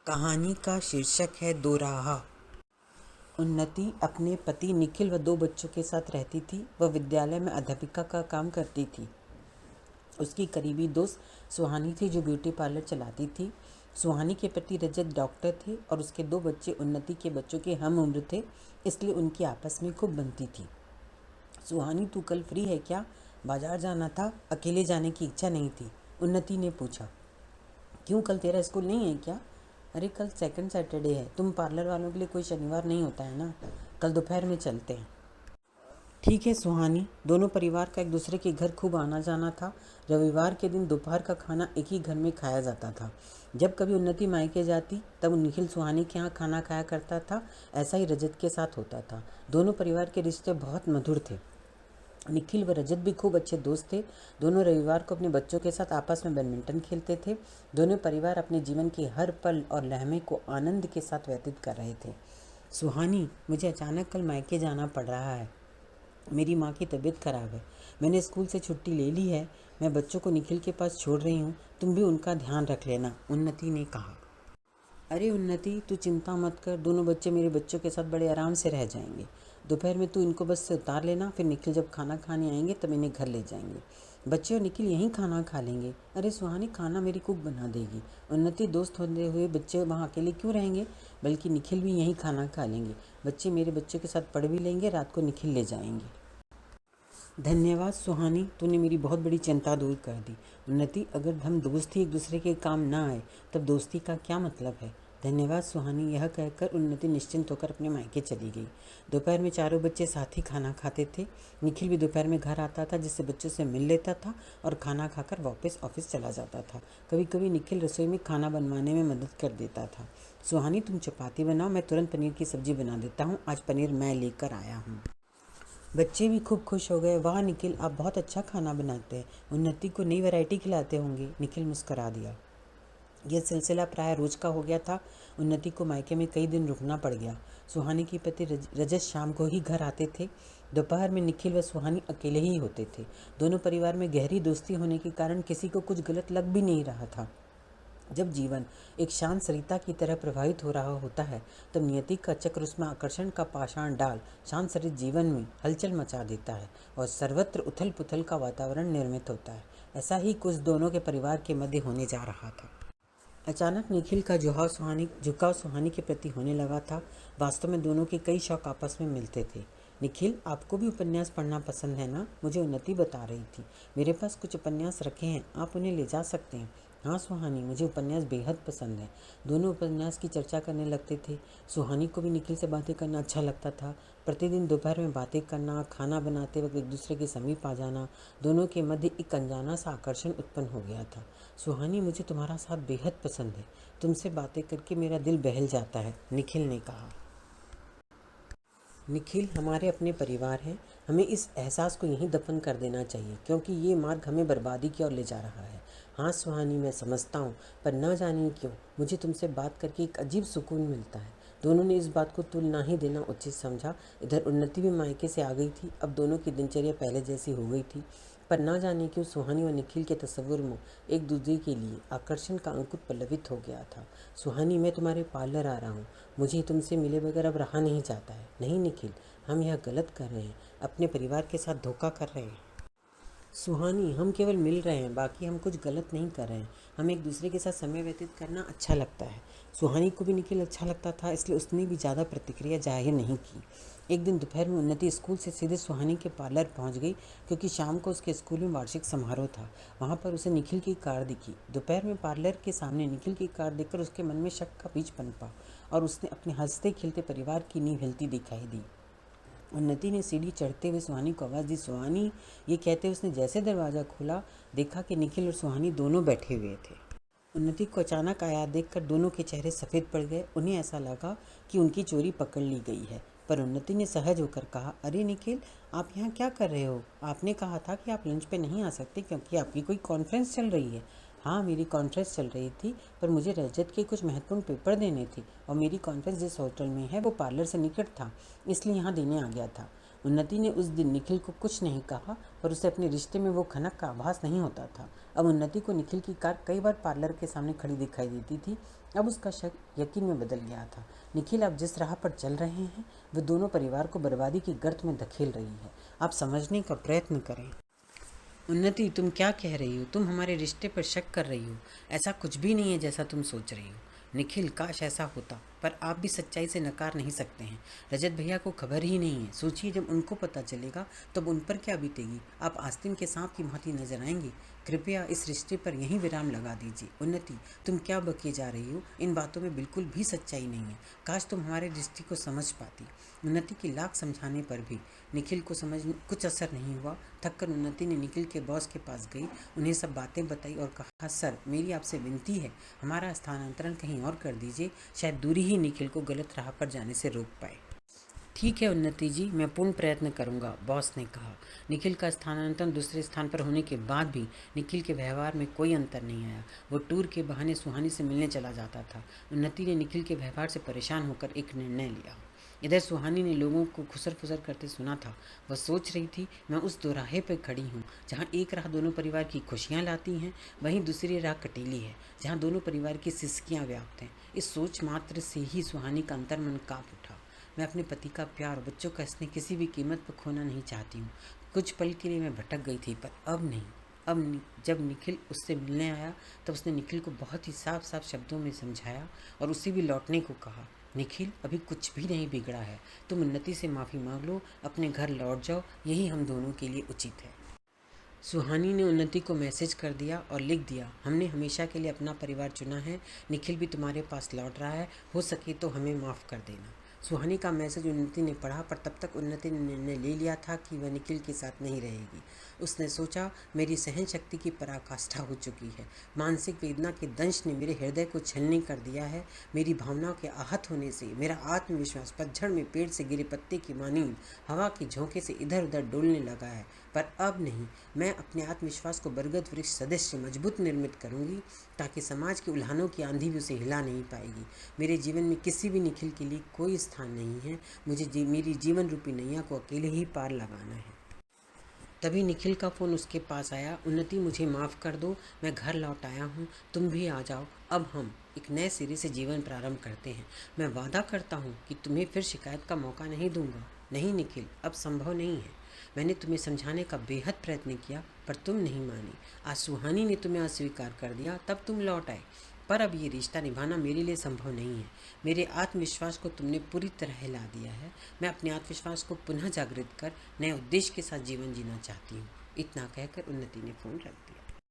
कहानी का शीर्षक है दोराहा। उन्नति अपने पति निखिल व 2 बच्चों के साथ रहती थी। वह विद्यालय में अध्यापिका का काम करती थी। उसकी करीबी दोस्त सुहानी थी जो ब्यूटी पार्लर चलाती थी। सुहानी के पति रजत डॉक्टर थे और उसके 2 बच्चे उन्नति के बच्चों के हम उम्र थे, इसलिए उनकी आपस में खूब बनती थी। सुहानी, तू कल फ्री है क्या? बाजार जाना था, अकेले जाने की इच्छा नहीं थी। उन्नति ने पूछा। क्यों, कल तेरा स्कूल नहीं है क्या? अरे कल सेकंड सैटरडे है। तुम पार्लर वालों के लिए कोई शनिवार नहीं होता है ना? कल दोपहर में चलते हैं। ठीक है सुहानी। दोनों परिवार का एक दूसरे के घर खूब आना जाना था। रविवार के दिन दोपहर का खाना एक ही घर में खाया जाता था। जब कभी उन्नति मायके जाती तब निखिल सुहानी के यहाँ खाना खाया करता था। ऐसा ही रजत के साथ होता था। दोनों परिवार के रिश्ते बहुत मधुर थे। निखिल व रजत भी खूब अच्छे दोस्त थे। दोनों रविवार को अपने बच्चों के साथ आपस में बैडमिंटन खेलते थे। दोनों परिवार अपने जीवन के हर पल और लम्हे को आनंद के साथ व्यतीत कर रहे थे। सुहानी, मुझे अचानक कल मायके जाना पड़ रहा है। मेरी माँ की तबीयत खराब है। मैंने स्कूल से छुट्टी ले ली है। मैं बच्चों को निखिल के पास छोड़ रही हूँ। तुम भी उनका ध्यान रख लेना, उन्नति ने कहा। अरे उन्नति, तू चिंता मत कर। दोनों बच्चे मेरे बच्चों के साथ बड़े आराम से रह जाएंगे। दोपहर में तू इनको बस से उतार लेना, फिर निखिल जब खाना खाने आएंगे तब इन्हें घर ले जाएंगे। बच्चे और निखिल यहीं खाना खा लेंगे। अरे सुहानी, खाना मेरी कुक बना देगी। उन्नति, दोस्त होते हुए बच्चे वहाँ अकेले क्यों रहेंगे? बल्कि निखिल भी यहीं खाना खा लेंगे। बच्चे मेरे बच्चों के साथ पढ़ भी लेंगे, रात को निखिल ले जाएंगे। धन्यवाद सुहानी, तूने मेरी बहुत बड़ी चिंता दूर कर दी। उन्नति, अगर हम दोस्त ही एक दूसरे के काम ना आए तब दोस्ती का क्या मतलब है? धन्यवाद सुहानी। यह कहकर उन्नति निश्चिंत होकर अपने मायके चली गई। दोपहर में चारों बच्चे साथ ही खाना खाते थे। निखिल भी दोपहर में घर आता था, जिससे बच्चों से मिल लेता था और खाना खाकर वापस ऑफिस चला जाता था। कभी कभी निखिल रसोई में खाना बनवाने में मदद कर देता था। सुहानी, तुम चपाती बनाओ, मैं तुरंत पनीर की सब्जी बना देता हूँ। आज पनीर मैं लेकर आया हूँ। बच्चे भी खूब खुश हो गए। वाह निखिल, आप बहुत अच्छा खाना बनाते हैं। उन्नति को नई वैरायटी खिलाते होंगे। निखिल मुस्करा दिया। यह सिलसिला प्राय रोज का हो गया था। उन्नति को मायके में कई दिन रुकना पड़ गया। सुहानी के पति रजत शाम को ही घर आते थे। दोपहर में निखिल व सुहानी अकेले ही होते थे। दोनों परिवार में गहरी दोस्ती होने के कारण किसी को कुछ गलत लग भी नहीं रहा था। जब जीवन एक शांत सरिता की तरह प्रवाहित हो रहा होता है तब नियति का चक्र उसमें आकर्षण का पाषाण डाल शांत सरित जीवन में हलचल मचा देता है और सर्वत्र उथल पुथल का वातावरण निर्मित होता है। ऐसा ही कुछ दोनों के परिवार के मध्य होने जा रहा था। अचानक निखिल का झुकाव सुहानी के प्रति होने लगा था। वास्तव में दोनों के कई शौक आपस में मिलते थे। निखिल, आपको भी उपन्यास पढ़ना पसंद है ना? मुझे उन्नति बता रही थी। मेरे पास कुछ उपन्यास रखे हैं, आप उन्हें ले जा सकते हैं। हाँ सुहानी, मुझे उपन्यास बेहद पसंद है। दोनों उपन्यास की चर्चा करने लगते थे। सुहानी को भी निखिल से बातें करना अच्छा लगता था। प्रतिदिन दोपहर में बातें करना, खाना बनाते वक्त एक दूसरे के समीप आ जाना, दोनों के मध्य एक अनजाना सा आकर्षण उत्पन्न हो गया था। सुहानी, मुझे तुम्हारा साथ बेहद पसंद है। तुमसे बातें करके मेरा दिल बहल जाता है, निखिल ने कहा। निखिल हमारे अपने परिवार हैं। हमें इस एहसास को यहीं दफन कर देना चाहिए, क्योंकि ये मार्ग हमें बर्बादी की ओर ले जा रहा है। हाँ सुहानी, मैं समझता हूँ, पर न जाने क्यों मुझे तुमसे बात करके एक अजीब सुकून मिलता है। दोनों ने इस बात को तुल ना ही देना उचित समझा। इधर उन्नति भी मायके से आ गई थी। अब दोनों की दिनचर्या पहले जैसी हो गई थी, पर ना जाने क्यों सुहानी और निखिल के तस्वुर में एक दूसरे के लिए आकर्षण का अंकुर पल्लवित हो गया था। सुहानी, मैं तुम्हारे पार्लर आ रहा हूँ। मुझे तुमसे मिले बगैर अब रहा नहीं जाता है। नहीं निखिल, हम यह गलत कर रहे हैं, अपने परिवार के साथ धोखा कर रहे हैं। सुहानी, हम केवल मिल रहे हैं, बाकी हम कुछ गलत नहीं कर रहे हैं। हमें एक दूसरे के साथ समय व्यतीत करना अच्छा लगता है। सुहानी को भी निखिल अच्छा लगता था, इसलिए उसने भी ज़्यादा प्रतिक्रिया जाहिर नहीं की। एक दिन दोपहर में उन्नति स्कूल से सीधे सुहानी के पार्लर पहुंच गई, क्योंकि शाम को उसके स्कूल में वार्षिक समारोह था। वहां पर उसे निखिल की कार दिखी। दोपहर में पार्लर के सामने निखिल की कार देखकर उसके मन में शक का बीज पनपा और उसने अपने हंसते खिलते परिवार की नींव हिलती दिखाई दी। उन्नति ने सीढ़ी चढ़ते हुए सुहानी को आवाज़ दी। सुहानी, ये कहते उसने जैसे दरवाज़ा खोला, देखा कि निखिल और सुहानी दोनों बैठे हुए थे। उन्नति को अचानक आया देखकर दोनों के चेहरे सफ़ेद पड़ गए। उन्हें ऐसा लगा कि उनकी चोरी पकड़ ली गई है। पर उन्नति ने सहज होकर कहा, अरे निखिल, आप यहाँ क्या कर रहे हो? आपने कहा था कि आप लंच पे नहीं आ सकते क्योंकि आपकी कोई कॉन्फ्रेंस चल रही है। हाँ, मेरी कॉन्फ्रेंस चल रही थी, पर मुझे रजत के कुछ महत्वपूर्ण पेपर देने थे और मेरी कॉन्फ्रेंस जिस होटल में है वो पार्लर से निकट था, इसलिए यहाँ देने आ गया था। उन्नति ने उस दिन निखिल को कुछ नहीं कहा, पर उसे अपने रिश्ते में वो खनक का आभास नहीं होता था। अब उन्नति को निखिल की कार कई बार पार्लर के सामने खड़ी दिखाई देती थी। अब उसका शक यकीन में बदल गया था। निखिल, आप जिस राह पर चल रहे हैं वो दोनों परिवार को बर्बादी की गर्त में धकेल रही है। आप समझने का प्रयत्न करें। उन्नति, तुम क्या कह रही हो? तुम हमारे रिश्ते पर शक कर रही हो। ऐसा कुछ भी नहीं है जैसा तुम सोच रही हो। निखिल, काश ऐसा होता, पर आप भी सच्चाई से नकार नहीं सकते हैं। रजत भैया को खबर ही नहीं है। सोचिए, जब उनको पता चलेगा तब उन पर क्या बीतेगी। आप आस्तीन के सांप की भांति नजर आएंगे। कृपया इस रिश्ते पर यहीं विराम लगा दीजिए। उन्नति, तुम क्या बके जा रही हो? इन बातों में बिल्कुल भी सच्चाई नहीं है। काश तुम हमारे रिश्ते को समझ पाती। उन्नति की लाख समझाने पर भी निखिल को समझ कुछ असर नहीं हुआ। थककर उन्नति ने निखिल के बॉस के पास गई, उन्हें सब बातें बताई और कहा, सर, मेरी आपसे विनती है, हमारा स्थानांतरण कहीं और कर दीजिए। शायद दूरी ही निखिल को गलत राह पर जाने से रोक पाए। ठीक है उन्नति जी, मैं पूर्ण प्रयत्न करूंगा, बॉस ने कहा। निखिल का स्थानांतरण दूसरे स्थान पर होने के बाद भी निखिल के व्यवहार में कोई अंतर नहीं आया। वो टूर के बहाने सुहानी से मिलने चला जाता था। उन्नति ने निखिल के व्यवहार से परेशान होकर एक निर्णय लिया। इधर सुहानी ने लोगों को खुसर फुसर करते सुना था। वह सोच रही थी, मैं उस दोराहे पर खड़ी हूँ जहाँ एक राह दोनों परिवार की खुशियाँ लाती हैं, वहीं दूसरी राह कटीली है जहाँ दोनों परिवार की सिसकियाँ व्याप्त हैं। इस सोच मात्र से ही सुहानी का अंतर्मन काँप उठा। मैं अपने पति का प्यार और बच्चों का स्नेह किसी भी कीमत पर खोना नहीं चाहती हूँ। कुछ पल के लिए मैं भटक गई थी, पर अब नहीं। जब निखिल उससे मिलने आया तब उसने निखिल को बहुत ही साफ साफ शब्दों में समझाया और उसे भी लौटने को कहा। निखिल, अभी कुछ भी नहीं बिगड़ा है। तुम उन्नति से माफ़ी मांग लो, अपने घर लौट जाओ, यही हम दोनों के लिए उचित है। सुहानी ने उन्नति को मैसेज कर दिया और लिख दिया, हमने हमेशा के लिए अपना परिवार चुना है। निखिल भी तुम्हारे पास लौट रहा है, हो सके तो हमें माफ़ कर देना। सुहानी का मैसेज उन्नति ने पढ़ा, पर तब तक उन्नति ने निर्णय ले लिया था कि वह निखिल के साथ नहीं रहेगी। उसने सोचा, मेरी सहन शक्ति की पराकाष्ठा हो चुकी है। मानसिक वेदना के दंश ने मेरे हृदय को छलनी कर दिया है। मेरी भावनाओं के आहत होने से मेरा आत्मविश्वास पतझड़ में पेड़ से गिरे पत्ते की मानींद हवा के झोंके से इधर उधर डोलने लगा है। पर अब नहीं, मैं अपने आत्मविश्वास को बरगद वृक्ष सदस्य मजबूत निर्मित करूंगी, ताकि समाज की उल्हानों की आंधी भी उसे हिला नहीं पाएगी। मेरे जीवन में किसी भी निखिल के लिए कोई स्थान नहीं है। मुझे मेरी जीवन रूपी नैया को अकेले ही पार लगाना है। तभी निखिल का फ़ोन उसके पास आया। उन्नति, मुझे माफ़ कर दो, मैं घर लौट आया हूँ, तुम भी आ जाओ। अब हम एक नए सिरे से जीवन प्रारंभ करते हैं। मैं वादा करता हूँ कि तुम्हें फिर शिकायत का मौका नहीं दूंगा। नहीं निखिल, अब संभव नहीं है। मैंने तुम्हें समझाने का बेहद प्रयत्न किया, पर तुम नहीं मानी। आज सुहानी ने तुम्हें अस्वीकार कर दिया, तब तुम लौट आए। पर अब ये रिश्ता निभाना मेरे लिए संभव नहीं है। मेरे आत्मविश्वास को तुमने पूरी तरह हिला दिया है। मैं अपने आत्मविश्वास को पुनः जागृत कर नए उद्देश्य के साथ जीवन जीना चाहती हूँ। इतना कहकर उन्नति ने फ़ोन रख दिया।